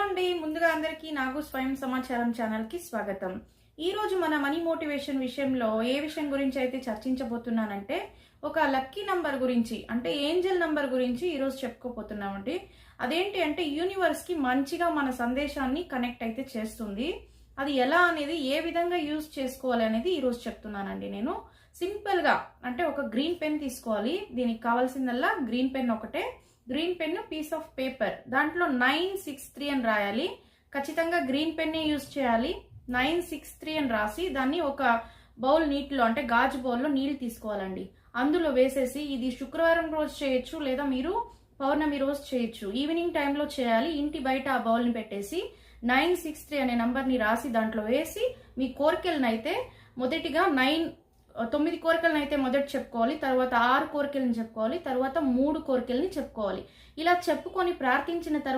అండి. ముందుగా అందరికీ నాగు స్వయం సమాచారం ఛానల్కి స్వాగతం. ఈరోజు మన మనీ మోటివేషన్ విషయంలో ఏ విషయం గురించి అయితే చర్చించబోతున్నానంటే ఒక లక్కీ నంబర్ గురించి, అంటే ఏంజల్ నంబర్ గురించి ఈరోజు చెప్పుకోబోతున్నామండి. అదేంటి అంటే యూనివర్స్కి మంచిగా మన సందేశాన్ని కనెక్ట్ అయితే చేస్తుంది. అది ఎలా అనేది, ఏ విధంగా యూజ్ చేసుకోవాలి అనేది ఈరోజు చెప్తున్నానండి. నేను సింపుల్గా అంటే ఒక గ్రీన్ పెన్ తీసుకోవాలి. దీనికి కావాల్సిందల్లా గ్రీన్ పెన్ ఒకటే. Green pen, piece of paper, దాంట్లో 963 అని రాయాలి. ఖచ్చితంగా గ్రీన్ పెన్నే యూజ్ చేయాలి. 963 అని రాసి దాన్ని ఒక బౌల్ నీటిలో, అంటే గాజు బౌల్లో నీళ్ళు తీసుకోవాలండి. అందులో వేసేసి, ఇది శుక్రవారం రోజు చేయొచ్చు లేదా మీరు పౌర్ణమి రోజు చేయొచ్చు. ఈవినింగ్ టైంలో చేయాలి. ఇంటి బయట ఆ బౌల్ని పెట్టేసి 963 అనే నంబర్ని రాసి దాంట్లో వేసి మీ కోరికలను అయితే మొదటిగా 9 కోరికలను అయితే మొదట చెప్పుకోవాలి, తర్వాత 6 కోరికలను చెప్పుకోవాలి, తర్వాత 3 కోరికల్ని చెప్పుకోవాలి. ఇలా చెప్పుకొని ప్రార్థించిన తర్వాత